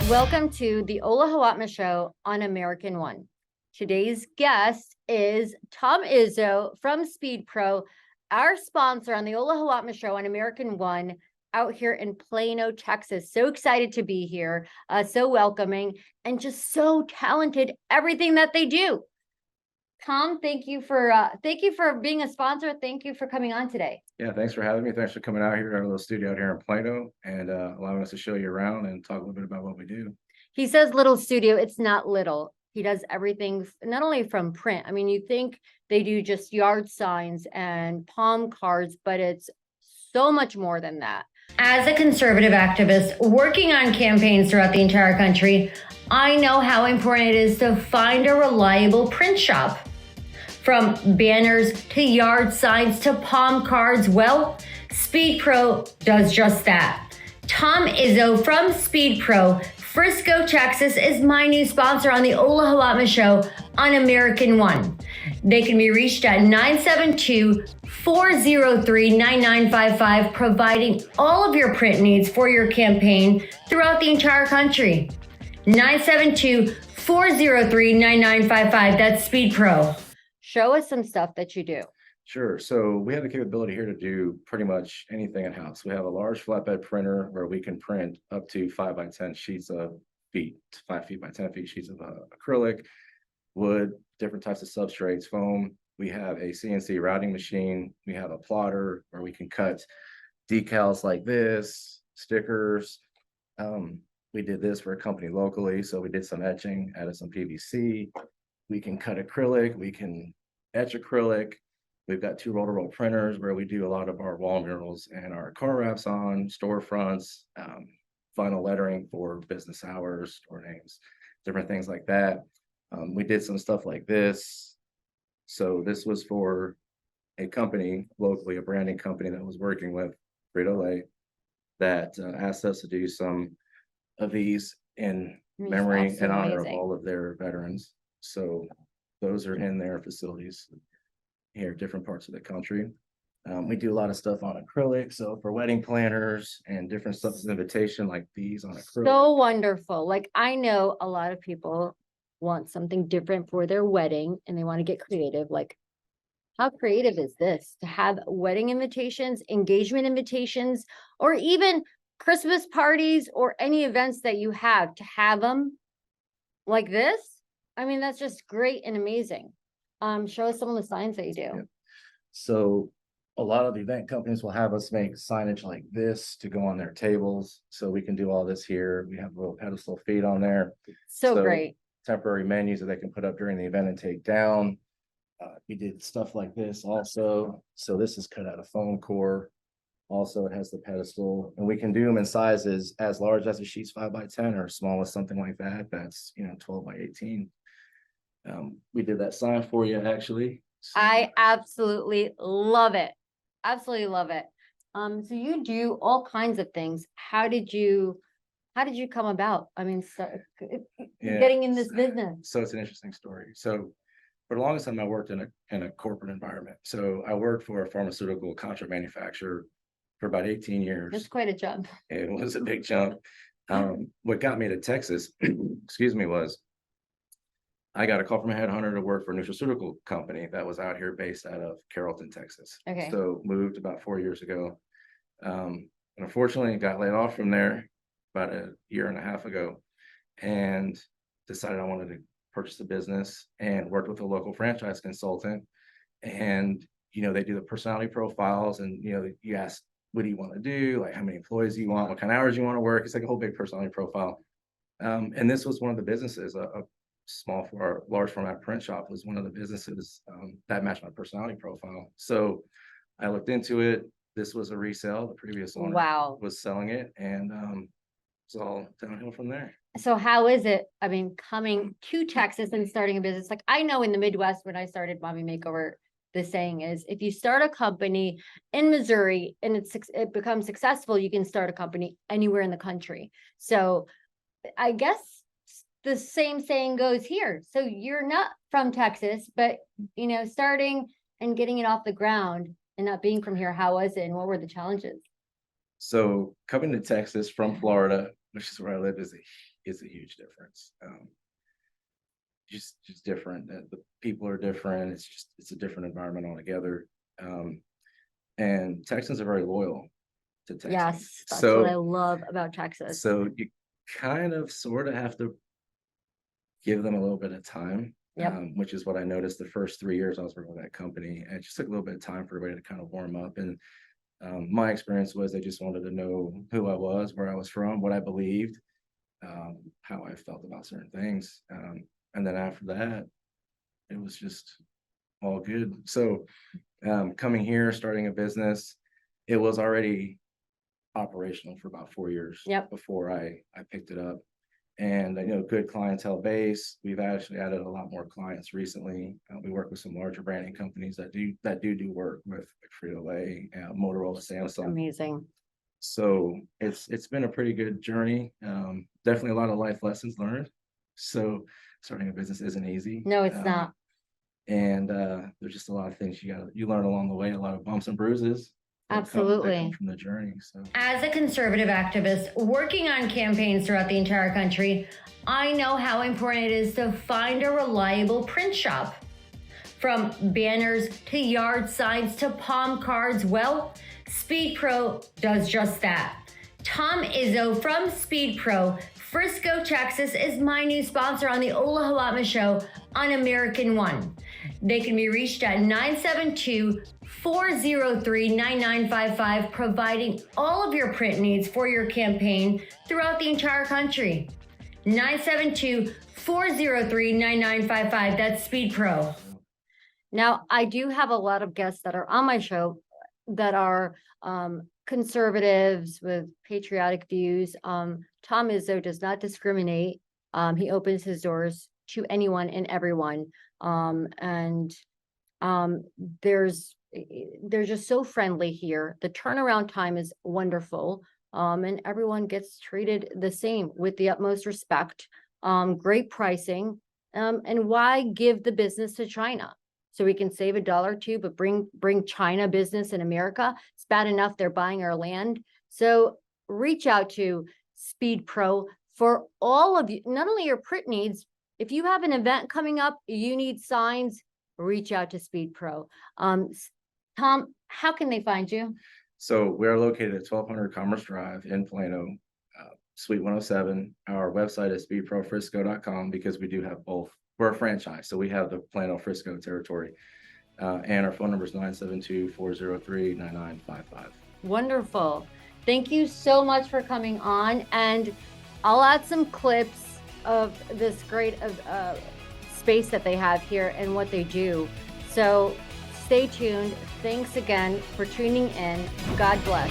Welcome to the Ola Hawatmeh Show on American One. Today's guest is Tom Izzo from SpeedPro, our sponsor on the Ola Hawatmeh Show on American One out here in Plano, Texas. So excited to be here, so welcoming, and just so talented, everything that they do. Tom, thank you for being a sponsor. Thank you for coming on today. Yeah, thanks for having me. Thanks for coming out here to our little studio out here in Plano and allowing us to show you around and talk a little bit about what we do. He says little studio. It's not little. He does everything, not only from print. I mean, you think they do just yard signs and palm cards, but it's so much more than that. As a conservative activist working on campaigns throughout the entire country, I know how important it is to find a reliable print shop. From banners to yard signs to palm cards, well, SpeedPro does just that. Tom Izzo from SpeedPro, Frisco, Texas, is my new sponsor on the Ola Hawatmeh Show on American One. They can be reached at 972-403-9955, providing all of your print needs for your campaign throughout the entire country. 972-403-9955. That's SpeedPro. Show us some stuff that you do. Sure. So we have the capability here to do pretty much anything in-house. We have a large flatbed printer where we can print up to 5x10 sheets of 5 feet by 10 feet sheets of acrylic, wood, different types of substrates, foam. We have a CNC routing machine. We have a plotter where we can cut decals like this, stickers. We did this for a company locally, so we did some etching, added some PVC. We can cut acrylic, we can etch acrylic. We've got 2 roll-to-roll printers where we do a lot of our wall murals and our car wraps on storefronts, vinyl lettering for business hours, store names, different things like that. We did some stuff like this. So this was for a company locally, a branding company that was working with Frito-Lay that asked us to do some of these in memory and honor of all of their veterans. So those are in their facilities here, different parts of the country. We do a lot of stuff on acrylic. So for wedding planners and different stuff as an invitation like these on acrylic. So wonderful. Like, I know a lot of people want something different for their wedding and they want to get creative. Like, how creative is this to have wedding invitations, engagement invitations, or even Christmas parties or any events that you have, to have them like this? I mean, that's just great and amazing. Show us some of the signs that you do. Yeah. So a lot of event companies will have us make signage like this to go on their tables. So we can do all this here. We have little pedestal feet on there. So great. Temporary menus that they can put up during the event and take down. We did stuff like this also. So this is cut out of foam core. Also, it has the pedestal, and we can do them in sizes as large as a sheets 5x10 or small as something like that. That's 12x18. We did that sign for you, actually. So, I absolutely love it. Absolutely love it. So you do all kinds of things. How did you come about? I mean, getting in this business. So it's an interesting story. So for the longest time, I worked in a corporate environment. So I worked for a pharmaceutical contract manufacturer for about 18 years. That's quite a jump. It was a big jump. What got me to Texas, excuse me, was I got a call from a headhunter to work for a nutraceutical company that was out here based out of Carrollton, Texas. Okay. So moved about 4 years ago. And unfortunately, got laid off from there about a year and a half ago and decided I wanted to purchase the business and worked with a local franchise consultant. And, they do the personality profiles and, you ask, what do you want to do? Like, how many employees do you want? What kind of hours you want to work? It's like a whole big personality profile. And this was one of the businesses, a large format print shop was one of the businesses that matched my personality profile. So I looked into it. This was a resale. The previous owner was selling it, and it's all downhill from there. So how is it? I mean, coming to Texas and starting a business, like I know in the Midwest when I started Mommy Makeover, the saying is, if you start a company in Missouri and it becomes successful, you can start a company anywhere in the country. So I guess the same saying goes here. So you're not from Texas, but starting and getting it off the ground and not being from here, how was it and what were the challenges? So coming to Texas from Florida, which is where I live, is a it's a huge difference. Just different. The people are different. It's a different environment altogether. And Texans are very loyal to Texans. Yes, that's what I love about Texas. So you kind of sort of have to give them a little bit of time. Yep. Which is what I noticed the first 3 years I was working with that company. And it just took a little bit of time for everybody to kind of warm up. And my experience was they just wanted to know who I was, where I was from, what I believed, how I felt about certain things. And then after that, it was just all good. So coming here, starting a business, it was already operational for about 4 years before I picked it up. And good clientele base. We've actually added a lot more clients recently. We work with some larger branding companies that do work with Frito-Lay, Motorola, Samsung. Amazing. So it's been a pretty good journey. Definitely a lot of life lessons learned. So starting a business isn't easy. No, it's not. And there's just a lot of things you learn along the way, a lot of bumps and bruises. Absolutely. From the journey. So, as a conservative activist working on campaigns throughout the entire country, I know how important it is to find a reliable print shop. From banners to yard signs to palm cards, well, SpeedPro does just that. Tom Izzo from SpeedPro, Frisco, Texas, is my new sponsor on the Ola Hawatmeh Show on American One. They can be reached at 972-403-9955, providing all of your print needs for your campaign throughout the entire country. 972-403-9955. That's SpeedPro. Now, I do have a lot of guests that are on my show that are conservatives with patriotic views. Tom Izzo does not discriminate. He opens his doors to anyone and everyone. They're just so friendly here. The turnaround time is wonderful. And everyone gets treated the same with the utmost respect. Great pricing. And why give the business to China? So we can save $1 or $2, but bring China business in America. It's bad enough they're buying our land. So reach out to SpeedPro for all of you, not only your print needs. If you have an event coming up, you need signs, reach out to SpeedPro. Tom, how can they find you? So we are located at 1200 Commerce Drive in Plano, Suite 107. Our website is speedprofrisco.com because we do have both. We're a franchise, so we have the Plano Frisco territory. And our phone number is 972-403-9955. Wonderful. Thank you so much for coming on. And I'll add some clips of this great space that they have here and what they do. So stay tuned. Thanks again for tuning in. God bless.